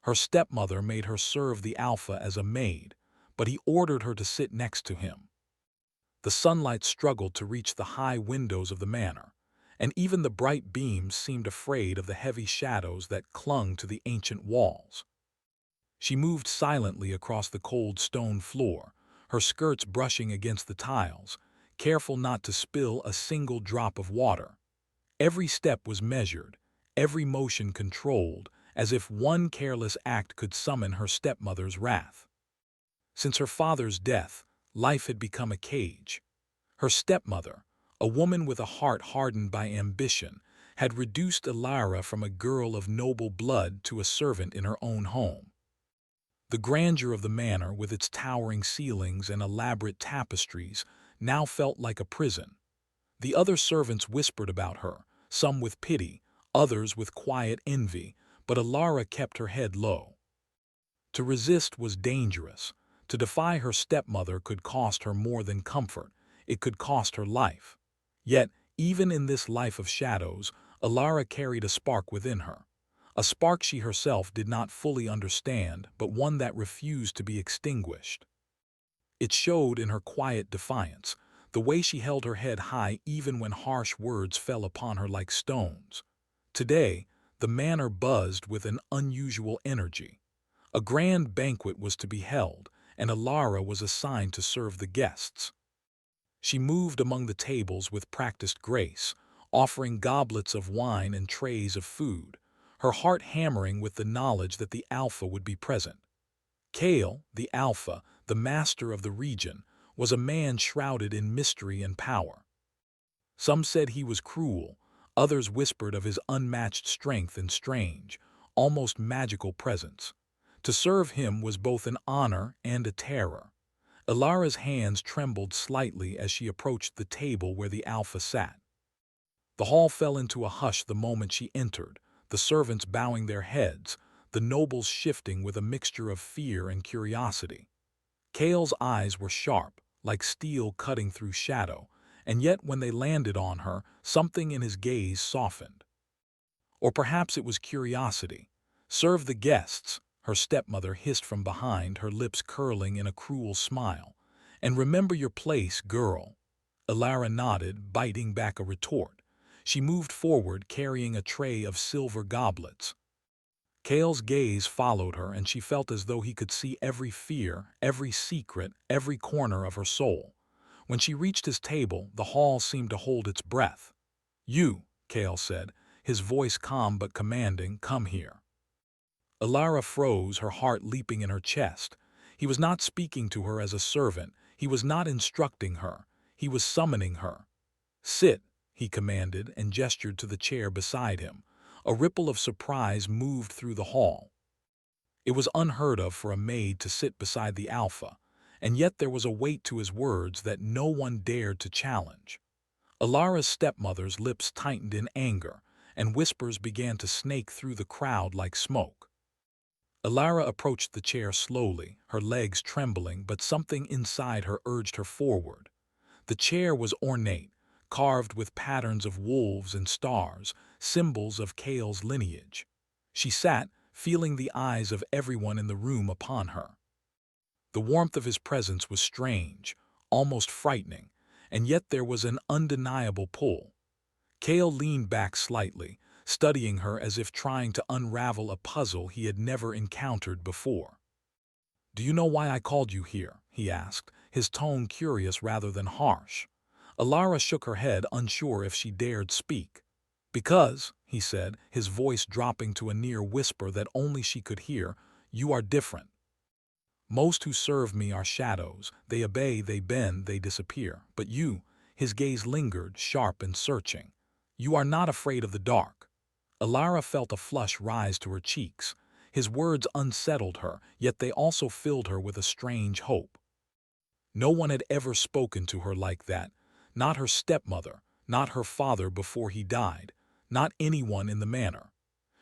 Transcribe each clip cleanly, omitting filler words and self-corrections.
Her stepmother made her serve the alpha as a maid, but he ordered her to sit next to him. The sunlight struggled to reach the high windows of the manor, and even the bright beams seemed afraid of the heavy shadows that clung to the ancient walls. She moved silently across the cold stone floor, her skirts brushing against the tiles, careful not to spill a single drop of water. Every step was measured, every motion controlled, as if one careless act could summon her stepmother's wrath. Since her father's death, life had become a cage. Her stepmother, a woman with a heart hardened by ambition, had reduced Elara from a girl of noble blood to a servant in her own home. The grandeur of the manor, with its towering ceilings and elaborate tapestries, now felt like a prison. The other servants whispered about her, some with pity, others with quiet envy, but Elara kept her head low. To resist was dangerous. To defy her stepmother could cost her more than comfort. It could cost her life. Yet, even in this life of shadows, Elara carried a spark within her. A spark she herself did not fully understand, but one that refused to be extinguished. It showed in her quiet defiance, the way she held her head high even when harsh words fell upon her like stones. Today, the manor buzzed with an unusual energy. A grand banquet was to be held, and Elara was assigned to serve the guests. She moved among the tables with practiced grace, offering goblets of wine and trays of food, her heart hammering with the knowledge that the Alpha would be present. Kale, the Alpha, the master of the region, was a man shrouded in mystery and power. Some said he was cruel, others whispered of his unmatched strength and strange, almost magical presence. To serve him was both an honor and a terror. Elara's hands trembled slightly as she approached the table where the Alpha sat. The hall fell into a hush the moment she entered, the servants bowing their heads, the nobles shifting with a mixture of fear and curiosity. Kale's eyes were sharp, like steel cutting through shadow, and yet when they landed on her, something in his gaze softened. Or perhaps it was curiosity. "Serve the guests," her stepmother hissed from behind, her lips curling in a cruel smile. "And remember your place, girl." Elara nodded, biting back a retort. She moved forward, carrying a tray of silver goblets. Kale's gaze followed her, and she felt as though he could see every fear, every secret, every corner of her soul. When she reached his table, the hall seemed to hold its breath. "You," Kale said, his voice calm but commanding, "come here." Elara froze, her heart leaping in her chest. He was not speaking to her as a servant. He was not instructing her. He was summoning her. "Sit," he commanded, and gestured to the chair beside him. A ripple of surprise moved through the hall. It was unheard of for a maid to sit beside the Alpha, and yet there was a weight to his words that no one dared to challenge. Elara's stepmother's lips tightened in anger, and whispers began to snake through the crowd like smoke. Elara approached the chair slowly, her legs trembling, but something inside her urged her forward. The chair was ornate, carved with patterns of wolves and stars, symbols of Kale's lineage. She sat, feeling the eyes of everyone in the room upon her. The warmth of his presence was strange, almost frightening, and yet there was an undeniable pull. Kale leaned back slightly, studying her as if trying to unravel a puzzle he had never encountered before. "Do you know why I called you here?" he asked, his tone curious rather than harsh. Elara shook her head, unsure if she dared speak. "Because," he said, his voice dropping to a near whisper that only she could hear, "you are different. Most who serve me are shadows. They obey, they bend, they disappear. But you," his gaze lingered, sharp and searching, "you are not afraid of the dark." Elara felt a flush rise to her cheeks. His words unsettled her, yet they also filled her with a strange hope. No one had ever spoken to her like that. Not her stepmother, not her father before he died, not anyone in the manor.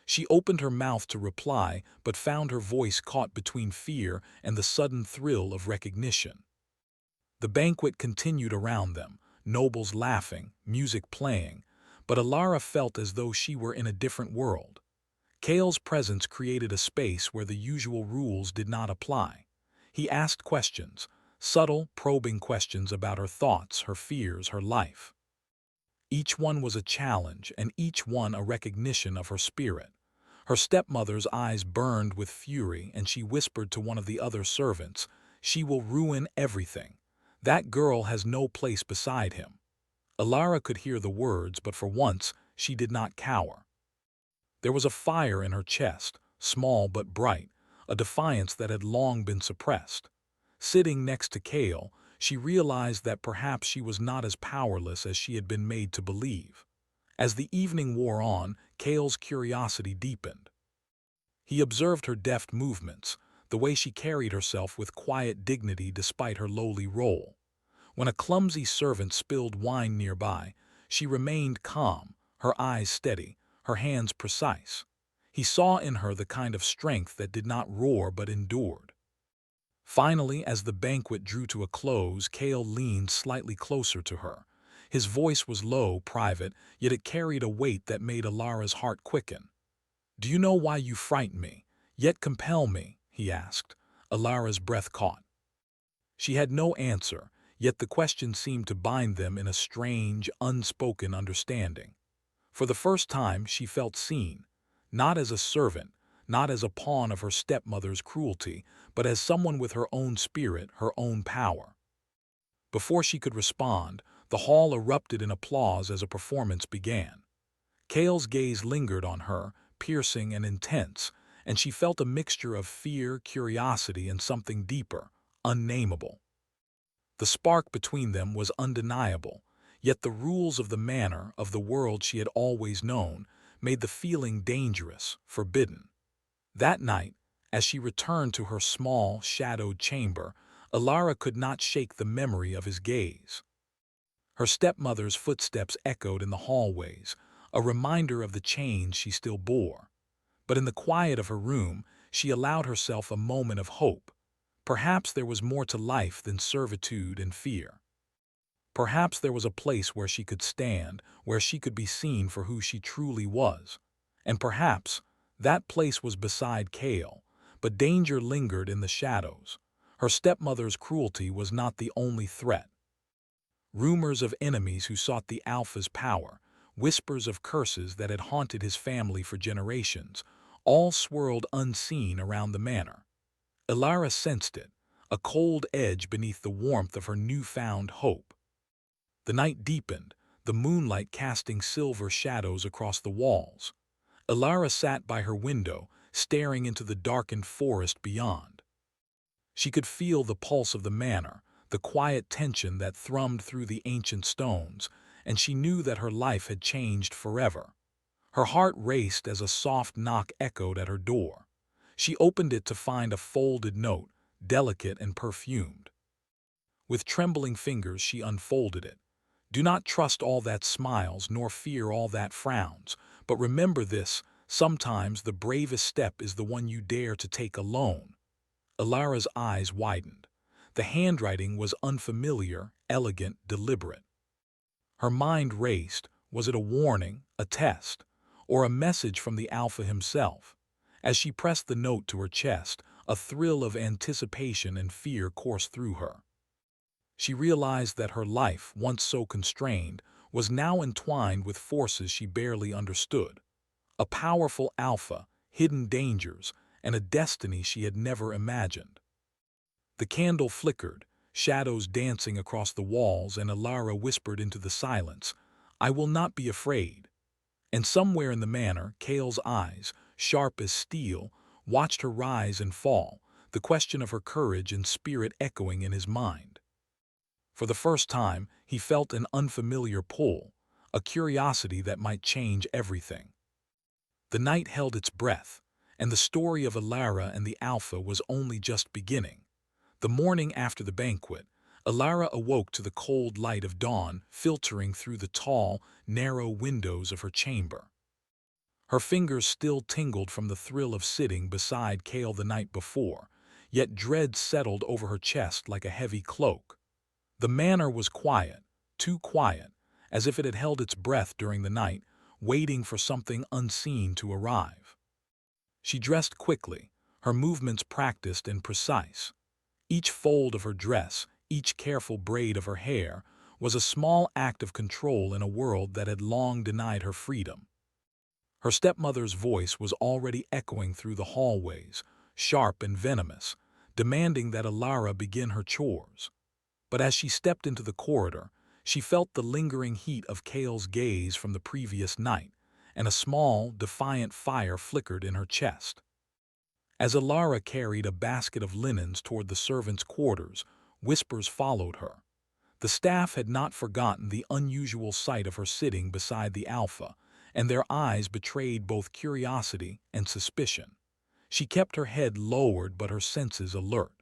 She opened her mouth to reply, but found her voice caught between fear and the sudden thrill of recognition. The banquet continued around them, nobles laughing, music playing, but Elara felt as though she were in a different world. Kale's presence created a space where the usual rules did not apply. He asked questions, subtle, probing questions about her thoughts, her fears, her life. Each one was a challenge, and each one a recognition of her spirit. Her stepmother's eyes burned with fury, and she whispered to one of the other servants, "She will ruin everything. That girl has no place beside him." Alara could hear the words, but for once she did not cower. There was a fire in her chest, small but bright, a defiance that had long been suppressed. Sitting next to Kale, she realized that perhaps she was not as powerless as she had been made to believe. As the evening wore on, Kale's curiosity deepened. He observed her deft movements, the way she carried herself with quiet dignity despite her lowly role. When a clumsy servant spilled wine nearby, she remained calm, her eyes steady, her hands precise. He saw in her the kind of strength that did not roar but endured. Finally, as the banquet drew to a close, Kale leaned slightly closer to her. His voice was low, private, yet it carried a weight that made Alara's heart quicken. "Do you know why you frighten me, yet compel me?" he asked. Alara's breath caught. She had no answer, yet the question seemed to bind them in a strange, unspoken understanding. For the first time she felt seen, not as a servant, not as a pawn of her stepmother's cruelty, but as someone with her own spirit, her own power. Before she could respond, the hall erupted in applause as a performance began. Kale's gaze lingered on her, piercing and intense, and she felt a mixture of fear, curiosity, and something deeper, unnameable. The spark between them was undeniable, yet the rules of the manor, of the world she had always known, made the feeling dangerous, forbidden. That night, as she returned to her small, shadowed chamber, Alara could not shake the memory of his gaze. Her stepmother's footsteps echoed in the hallways, a reminder of the chains she still bore. But in the quiet of her room, she allowed herself a moment of hope. Perhaps there was more to life than servitude and fear. Perhaps there was a place where she could stand, where she could be seen for who she truly was. And perhaps that place was beside Kale, but danger lingered in the shadows. Her stepmother's cruelty was not the only threat. Rumors of enemies who sought the Alpha's power, whispers of curses that had haunted his family for generations, all swirled unseen around the manor. Alara sensed it, a cold edge beneath the warmth of her newfound hope. The night deepened, the moonlight casting silver shadows across the walls. Alara sat by her window, staring into the darkened forest beyond. She could feel the pulse of the manor, the quiet tension that thrummed through the ancient stones, and she knew that her life had changed forever. Her heart raced as a soft knock echoed at her door. She opened it to find a folded note, delicate and perfumed. With trembling fingers she unfolded it. "Do not trust all that smiles, nor fear all that frowns, but remember this, sometimes the bravest step is the one you dare to take alone." Alara's eyes widened. The handwriting was unfamiliar, elegant, deliberate. Her mind raced. Was it a warning, a test, or a message from the Alpha himself? As she pressed the note to her chest, a thrill of anticipation and fear coursed through her. She realized that her life, once so constrained, was now entwined with forces she barely understood. A powerful Alpha, hidden dangers, and a destiny she had never imagined. The candle flickered, shadows dancing across the walls, and Alara whispered into the silence, "I will not be afraid." And somewhere in the manor, Kale's eyes, sharp as steel, watched her rise and fall, the question of her courage and spirit echoing in his mind. For the first time, he felt an unfamiliar pull, a curiosity that might change everything. The night held its breath, and the story of Alara and the Alpha was only just beginning. The morning after the banquet, Alara awoke to the cold light of dawn filtering through the tall, narrow windows of her chamber. Her fingers still tingled from the thrill of sitting beside Kale the night before, yet dread settled over her chest like a heavy cloak. The manor was quiet, too quiet, as if it had held its breath during the night, waiting for something unseen to arrive. She dressed quickly, her movements practiced and precise. Each fold of her dress, each careful braid of her hair, was a small act of control in a world that had long denied her freedom. Her stepmother's voice was already echoing through the hallways, sharp and venomous, demanding that Alara begin her chores. But as she stepped into the corridor, she felt the lingering heat of Kale's gaze from the previous night, and a small, defiant fire flickered in her chest. As Alara carried a basket of linens toward the servants' quarters, whispers followed her. The staff had not forgotten the unusual sight of her sitting beside the Alpha, and their eyes betrayed both curiosity and suspicion. She kept her head lowered but her senses alert.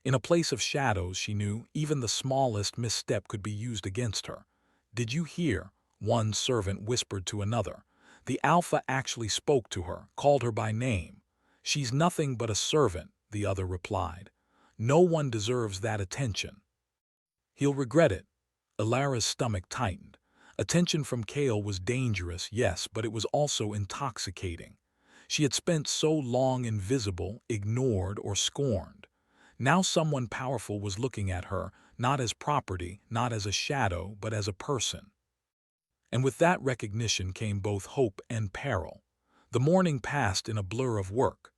In a place of shadows, she knew, even the smallest misstep could be used against her. "Did you hear?" one servant whispered to another. The Alpha actually spoke to her, called her by name. "She's nothing but a servant," the other replied. "No one deserves that attention." "He'll regret it." Alara's stomach tightened. Attention from Kale was dangerous, yes, but it was also intoxicating. She had spent so long invisible, ignored, or scorned. Now someone powerful was looking at her, not as property, not as a shadow, but as a person. And with that recognition came both hope and peril. The morning passed in a blur of work.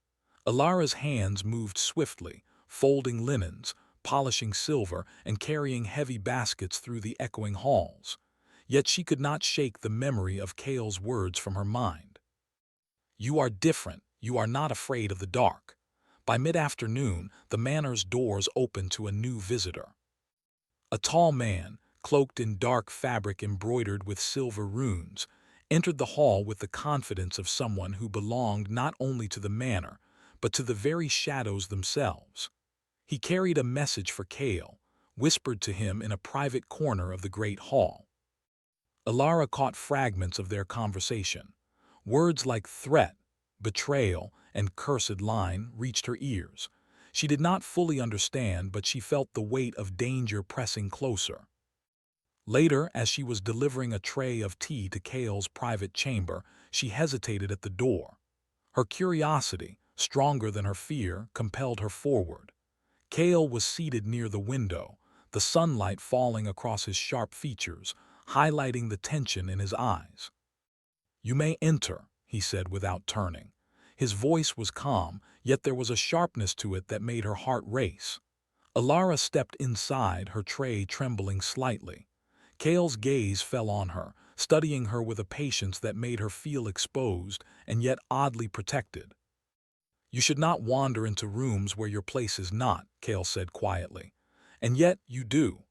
Alara's hands moved swiftly, folding linens, polishing silver, and carrying heavy baskets through the echoing halls. Yet she could not shake the memory of Kale's words from her mind. "You are different. You are not afraid of the dark." By mid-afternoon, the manor's doors opened to a new visitor. A tall man, cloaked in dark fabric embroidered with silver runes, entered the hall with the confidence of someone who belonged not only to the manor, but to the very shadows themselves. He carried a message for Kale, whispered to him in a private corner of the great hall. Alara caught fragments of their conversation. Words like threat, betrayal, and cursed line reached her ears. She did not fully understand, but she felt the weight of danger pressing closer. Later, as she was delivering a tray of tea to Kale's private chamber, she hesitated at the door. Her curiosity, stronger than her fear, compelled her forward. Kale was seated near the window, the sunlight falling across his sharp features, highlighting the tension in his eyes. "You may enter," he said without turning. His voice was calm, yet there was a sharpness to it that made her heart race. Alara stepped inside, her tray trembling slightly. Kale's gaze fell on her, studying her with a patience that made her feel exposed and yet oddly protected. "You should not wander into rooms where your place is not," Kale said quietly. "And yet you do."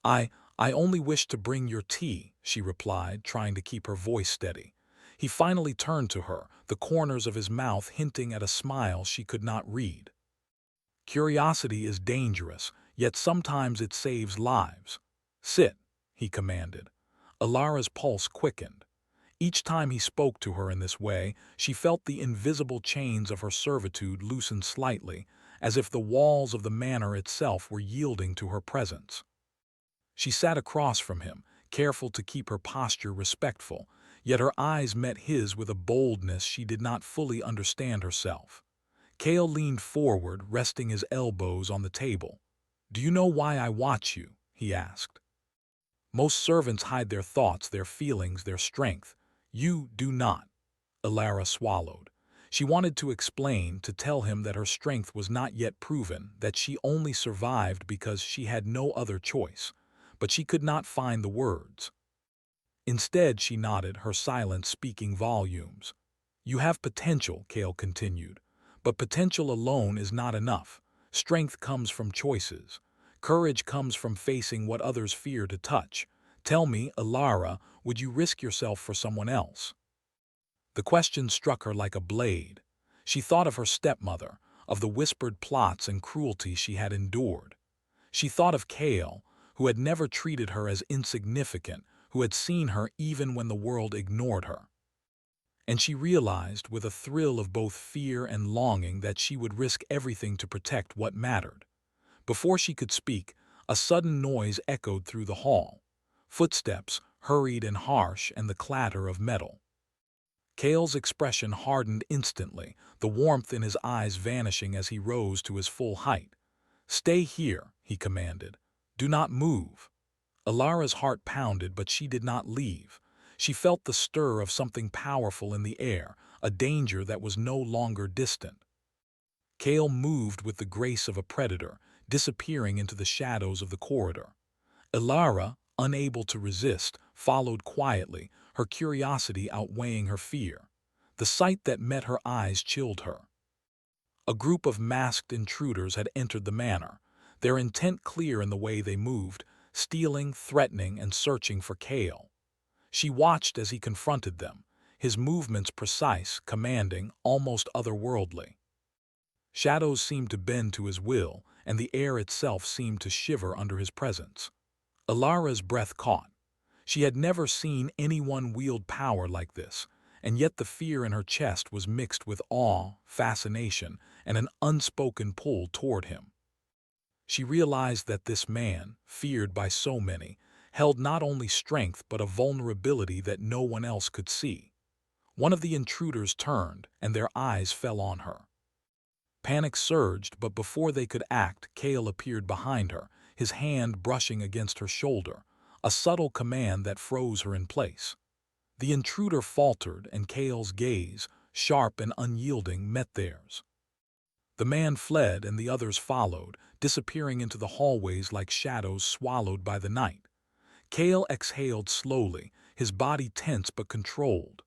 I only wished to bring your tea," she replied, trying to keep her voice steady. He finally turned to her, the corners of his mouth hinting at a smile she could not read. "Curiosity is dangerous, yet sometimes it saves lives. Sit," he commanded. Alara's pulse quickened. Each time he spoke to her in this way, she felt the invisible chains of her servitude loosen slightly, as if the walls of the manor itself were yielding to her presence. She sat across from him, careful to keep her posture respectful, yet her eyes met his with a boldness she did not fully understand herself. Kale leaned forward, resting his elbows on the table. "Do you know why I watch you?" he asked. "Most servants hide their thoughts, their feelings, their strength. You do not." Alara swallowed. She wanted to explain, to tell him that her strength was not yet proven, that she only survived because she had no other choice. But she could not find the words. Instead, she nodded, her silence speaking volumes. "You have potential," Kale continued. "But potential alone is not enough. Strength comes from choices. Courage comes from facing what others fear to touch. Tell me, Alara, would you risk yourself for someone else?" The question struck her like a blade. She thought of her stepmother, of the whispered plots and cruelty she had endured. She thought of Kale, who had never treated her as insignificant, who had seen her even when the world ignored her. And she realized, with a thrill of both fear and longing, that she would risk everything to protect what mattered. Before she could speak, a sudden noise echoed through the hall. Footsteps, hurried and harsh, and the clatter of metal. Kale's expression hardened instantly, the warmth in his eyes vanishing as he rose to his full height. "Stay here," he commanded. "Do not move." Alara's heart pounded, but she did not leave. She felt the stir of something powerful in the air, a danger that was no longer distant. Kale moved with the grace of a predator, disappearing into the shadows of the corridor. Alara, unable to resist, followed quietly, her curiosity outweighing her fear. The sight that met her eyes chilled her. A group of masked intruders had entered the manor, their intent clear in the way they moved, stealing, threatening, and searching for Kale. She watched as he confronted them, his movements precise, commanding, almost otherworldly. Shadows seemed to bend to his will, and the air itself seemed to shiver under his presence. Alara's breath caught. She had never seen anyone wield power like this, and yet the fear in her chest was mixed with awe, fascination, and an unspoken pull toward him. She realized that this man, feared by so many, held not only strength but a vulnerability that no one else could see. One of the intruders turned, and their eyes fell on her. Panic surged, but before they could act, Kale appeared behind her, his hand brushing against her shoulder, a subtle command that froze her in place. The intruder faltered, and Kale's gaze, sharp and unyielding, met theirs. The man fled, and the others followed, disappearing into the hallways like shadows swallowed by the night. Kale exhaled slowly, his body tense but controlled.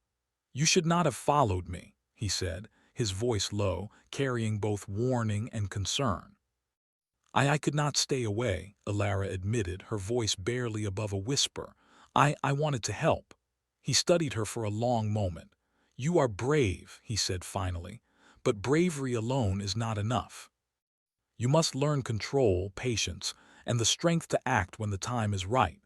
"You should not have followed me," he said, his voice low, carrying both warning and concern. I could not stay away," Alara admitted, her voice barely above a whisper. I wanted to help." He studied her for a long moment. "You are brave," he said finally, "but bravery alone is not enough. You must learn control, patience, and the strength to act when the time is right."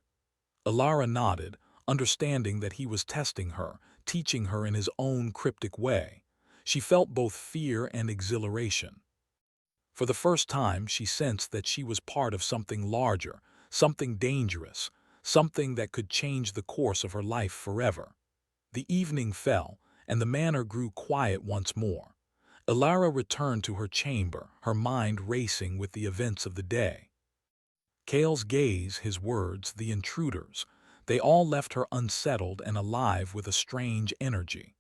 Alara nodded, understanding that he was testing her, teaching her in his own cryptic way. She felt both fear and exhilaration. For the first time, she sensed that she was part of something larger, something dangerous, something that could change the course of her life forever. The evening fell, and the manor grew quiet once more. Alara returned to her chamber, her mind racing with the events of the day. Kale's gaze, his words, the intruders, they all left her unsettled and alive with a strange energy.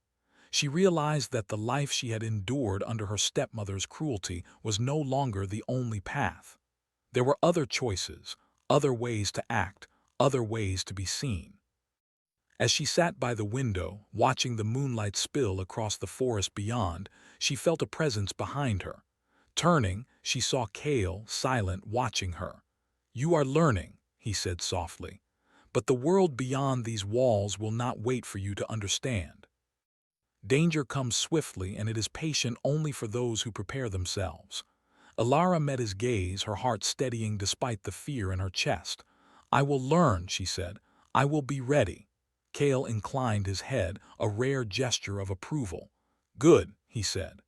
She realized that the life she had endured under her stepmother's cruelty was no longer the only path. There were other choices, other ways to act, other ways to be seen. As she sat by the window, watching the moonlight spill across the forest beyond, she felt a presence behind her. Turning, she saw Kale, silent, watching her. "You are learning," he said softly, "but the world beyond these walls will not wait for you to understand. Danger comes swiftly, and it is patient only for those who prepare themselves." Alara met his gaze, her heart steadying despite the fear in her chest. "I will learn," she said. "I will be ready." Kale inclined his head, a rare gesture of approval. "Good," he said.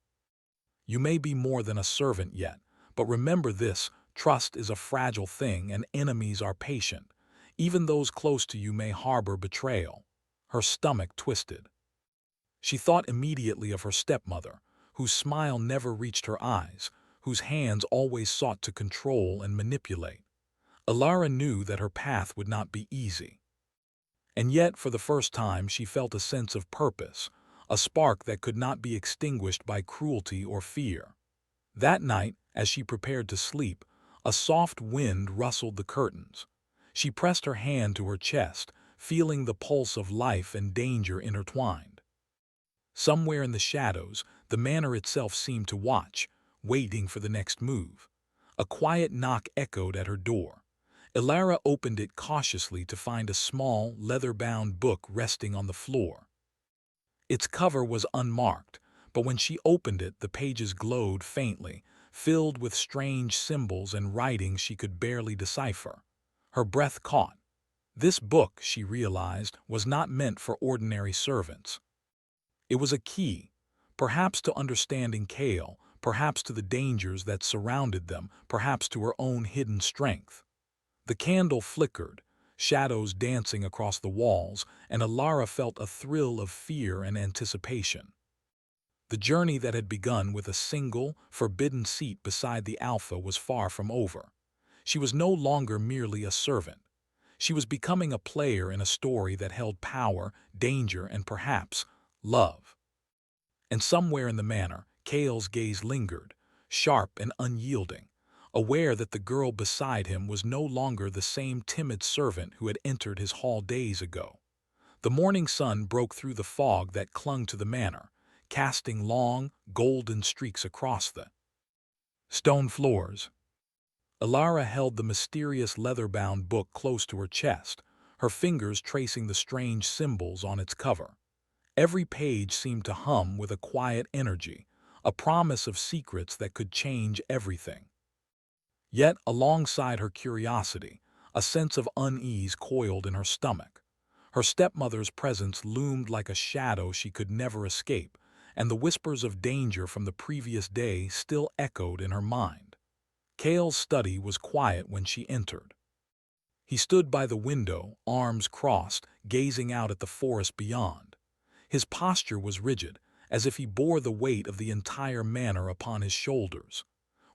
"You may be more than a servant yet, but remember this, trust is a fragile thing and enemies are patient. Even those close to you may harbor betrayal." Her stomach twisted. She thought immediately of her stepmother, whose smile never reached her eyes, whose hands always sought to control and manipulate. Alara knew that her path would not be easy. And yet, for the first time, she felt a sense of purpose, a spark that could not be extinguished by cruelty or fear. That night, as she prepared to sleep, a soft wind rustled the curtains. She pressed her hand to her chest, feeling the pulse of life and danger intertwined. Somewhere in the shadows, the manor itself seemed to watch, waiting for the next move. A quiet knock echoed at her door. Alara opened it cautiously to find a small, leather-bound book resting on the floor. Its cover was unmarked, but when she opened it, the pages glowed faintly, filled with strange symbols and writings she could barely decipher. Her breath caught. This book, she realized, was not meant for ordinary servants. It was a key, perhaps to understanding Kale, perhaps to the dangers that surrounded them, perhaps to her own hidden strength. The candle flickered, shadows dancing across the walls, and Alara felt a thrill of fear and anticipation. The journey that had begun with a single, forbidden seat beside the Alpha was far from over. She was no longer merely a servant. She was becoming a player in a story that held power, danger, and perhaps love. And somewhere in the manor, Cale's gaze lingered, sharp and unyielding, aware that the girl beside him was no longer the same timid servant who had entered his hall days ago. The morning sun broke through the fog that clung to the manor, casting long, golden streaks across the stone floors. Alara held the mysterious leather-bound book close to her chest, her fingers tracing the strange symbols on its cover. Every page seemed to hum with a quiet energy, a promise of secrets that could change everything. Yet, alongside her curiosity, a sense of unease coiled in her stomach. Her stepmother's presence loomed like a shadow she could never escape, and the whispers of danger from the previous day still echoed in her mind. Cale's study was quiet when she entered. He stood by the window, arms crossed, gazing out at the forest beyond. His posture was rigid, as if he bore the weight of the entire manor upon his shoulders.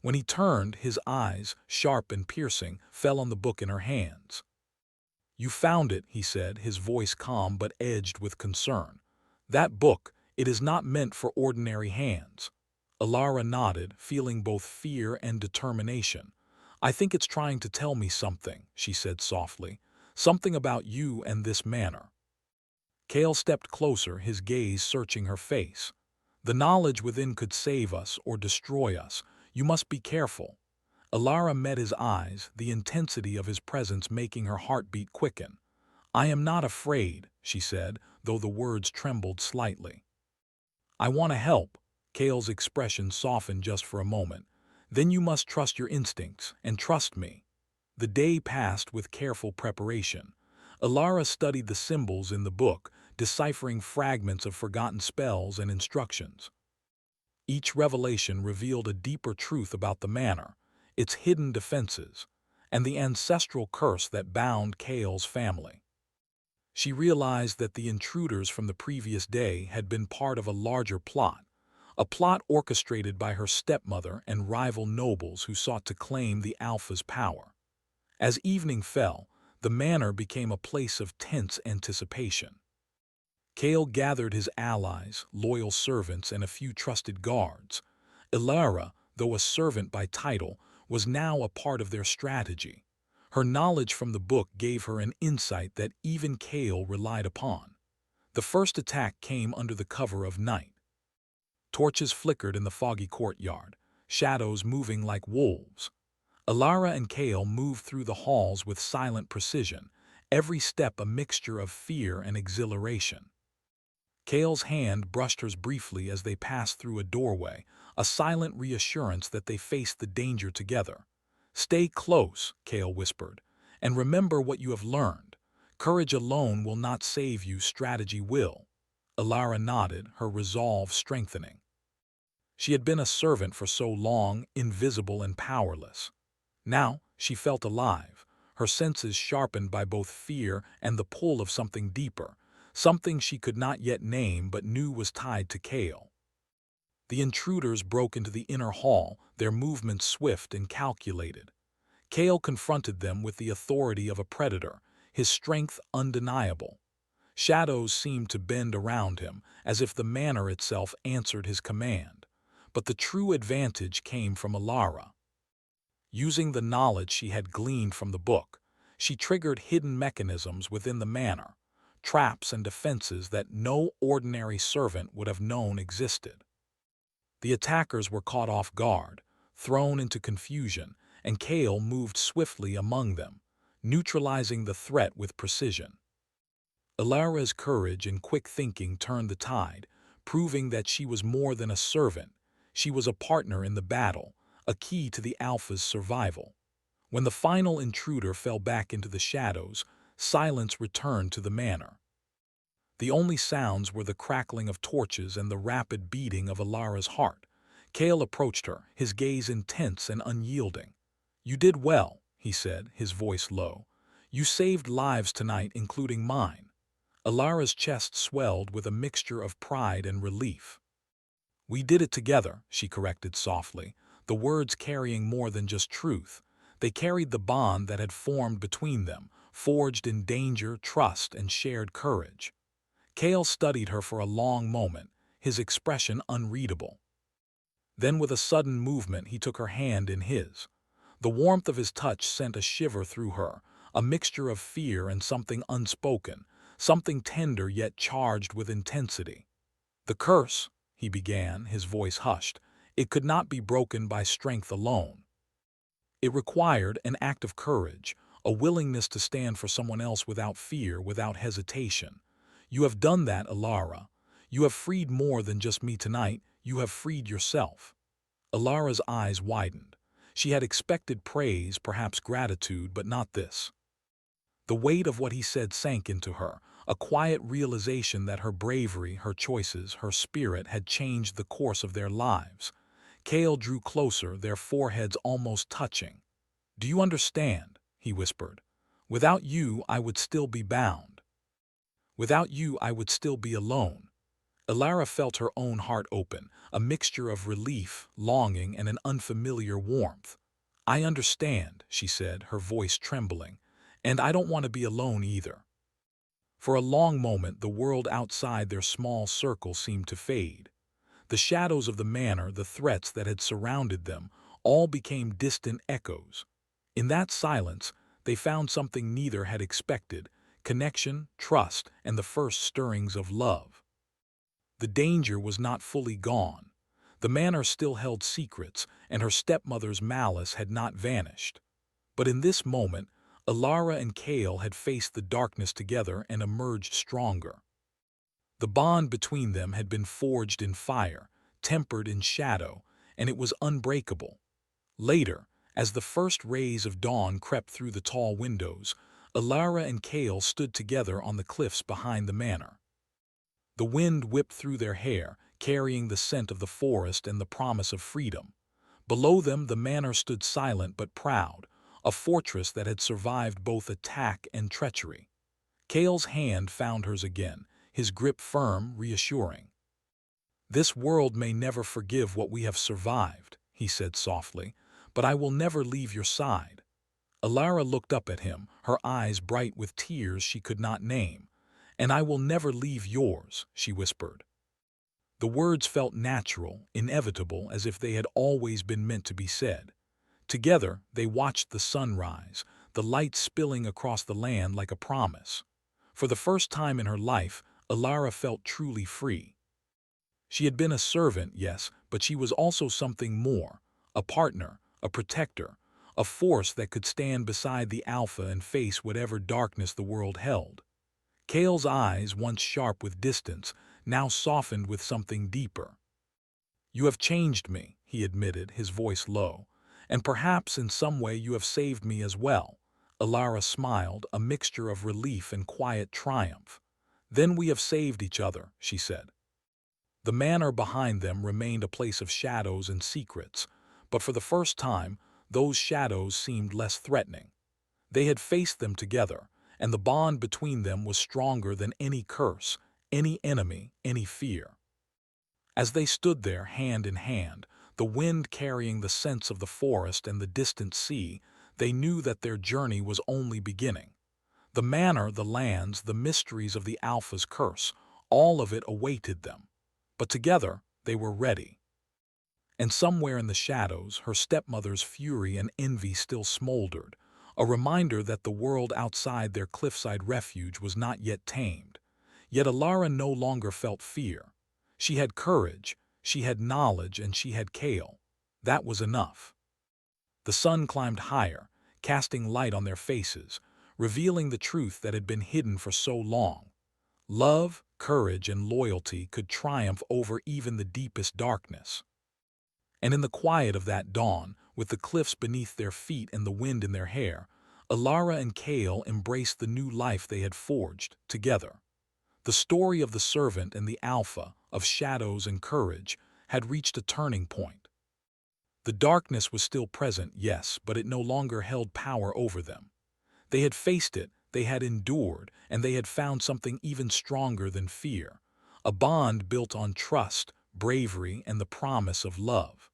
When he turned, his eyes, sharp and piercing, fell on the book in her hands. "You found it," he said, his voice calm but edged with concern. "That book, it is not meant for ordinary hands." Alara nodded, feeling both fear and determination. "I think it's trying to tell me something," she said softly. "Something about you and this manor." Cale stepped closer, his gaze searching her face. "The knowledge within could save us or destroy us. You must be careful." Alara met his eyes, the intensity of his presence making her heartbeat quicken. "I am not afraid," she said, though the words trembled slightly. "I want to help." Cale's expression softened just for a moment. "Then you must trust your instincts, and trust me." The day passed with careful preparation. Alara studied the symbols in the book, deciphering fragments of forgotten spells and instructions. Each revelation revealed a deeper truth about the manor, its hidden defenses, and the ancestral curse that bound Cale's family. She realized that the intruders from the previous day had been part of a plot orchestrated by her stepmother and rival nobles who sought to claim the Alpha's power. As evening fell, the manor became a place of tense anticipation. Cale gathered his allies, loyal servants, and a few trusted guards. Alara, though a servant by title, was now a part of their strategy. Her knowledge from the book gave her an insight that even Cale relied upon. The first attack came under the cover of night. Torches flickered in the foggy courtyard, shadows moving like wolves. Alara and Cale moved through the halls with silent precision, every step a mixture of fear and exhilaration. Cale's hand brushed hers briefly as they passed through a doorway, a silent reassurance that they faced the danger together. "Stay close," Cale whispered, "and remember what you have learned. Courage alone will not save you, strategy will." Alara nodded, her resolve strengthening. She had been a servant for so long, invisible and powerless. Now she felt alive, her senses sharpened by both fear and the pull of something deeper, something she could not yet name but knew was tied to Cale. The intruders broke into the inner hall, their movements swift and calculated. Cale confronted them with the authority of a predator, his strength undeniable. Shadows seemed to bend around him, as if the manor itself answered his command. But the true advantage came from Alara. Using the knowledge she had gleaned from the book, she triggered hidden mechanisms within the manor, traps and defenses that no ordinary servant would have known existed. The attackers were caught off guard, thrown into confusion, and Cale moved swiftly among them, neutralizing the threat with precision. Alara's courage and quick thinking turned the tide, proving that she was more than a servant. She was a partner in the battle, a key to the Alpha's survival. When the final intruder fell back into the shadows, silence returned to the manor. The only sounds were the crackling of torches and the rapid beating of Alara's heart. Cale approached her, his gaze intense and unyielding. "You did well," he said, his voice low. You saved lives tonight, including mine. Alara's chest swelled with a mixture of pride and relief. We did it together, she corrected softly, the words carrying more than just truth. They carried the bond that had formed between them, forged in danger, trust, and shared courage. Cale studied her for a long moment, his expression unreadable. Then with a sudden movement he took her hand in his. The warmth of his touch sent a shiver through her, a mixture of fear and something unspoken, something tender yet charged with intensity. "The curse," he began, his voice hushed, "it could not be broken by strength alone. It required an act of courage, a willingness to stand for someone else without fear, without hesitation. You have done that, Alara. You have freed more than just me tonight, you have freed yourself." Alara's eyes widened. She had expected praise, perhaps gratitude, but not this. The weight of what he said sank into her, a quiet realization that her bravery, her choices, her spirit had changed the course of their lives. Cale drew closer, their foreheads almost touching. "Do you understand?" he whispered. "Without you, I would still be bound. Without you, I would still be alone." Alara felt her own heart open, a mixture of relief, longing, and an unfamiliar warmth. "I understand," she said, her voice trembling, "and I don't want to be alone either." For a long moment, the world outside their small circle seemed to fade. The shadows of the manor, the threats that had surrounded them, all became distant echoes. In that silence, they found something neither had expected: connection, trust, and the first stirrings of love. The danger was not fully gone. The manor still held secrets, and her stepmother's malice had not vanished. But in this moment, Alara and Cale had faced the darkness together and emerged stronger. The bond between them had been forged in fire, tempered in shadow, and it was unbreakable. Later, as the first rays of dawn crept through the tall windows, Alara and Cale stood together on the cliffs behind the manor. The wind whipped through their hair, carrying the scent of the forest and the promise of freedom. Below them, the manor stood silent but proud, a fortress that had survived both attack and treachery. Cale's hand found hers again, his grip firm, reassuring. "This world may never forgive what we have survived," he said softly, "but I will never leave your side." Alara looked up at him, her eyes bright with tears she could not name. "And I will never leave yours," she whispered. The words felt natural, inevitable, as if they had always been meant to be said. Together, they watched the sun rise, the light spilling across the land like a promise. For the first time in her life, Alara felt truly free. She had been a servant, yes, but she was also something more: a partner, a protector, a force that could stand beside the Alpha and face whatever darkness the world held. Cale's eyes, once sharp with distance, now softened with something deeper. "You have changed me," he admitted, his voice low, "and perhaps in some way you have saved me as well." Alara smiled, a mixture of relief and quiet triumph. "Then we have saved each other," she said. The manor behind them remained a place of shadows and secrets, but for the first time, those shadows seemed less threatening. They had faced them together, and the bond between them was stronger than any curse, any enemy, any fear. As they stood there, hand in hand, the wind carrying the scents of the forest and the distant sea, they knew that their journey was only beginning. The manor, the lands, the mysteries of the Alpha's curse, all of it awaited them. But together, they were ready. And somewhere in the shadows, her stepmother's fury and envy still smoldered, a reminder that the world outside their cliffside refuge was not yet tamed. Yet Alara no longer felt fear. She had courage, she had knowledge, and she had Cale. That was enough. The sun climbed higher, casting light on their faces, revealing the truth that had been hidden for so long. Love, courage, and loyalty could triumph over even the deepest darkness. And in the quiet of that dawn, with the cliffs beneath their feet and the wind in their hair, Alara and Cale embraced the new life they had forged together. The story of the servant and the Alpha, of shadows and courage, had reached a turning point. The darkness was still present, yes, but it no longer held power over them. They had faced it, they had endured, and they had found something even stronger than fear, a bond built on trust, bravery, and the promise of love.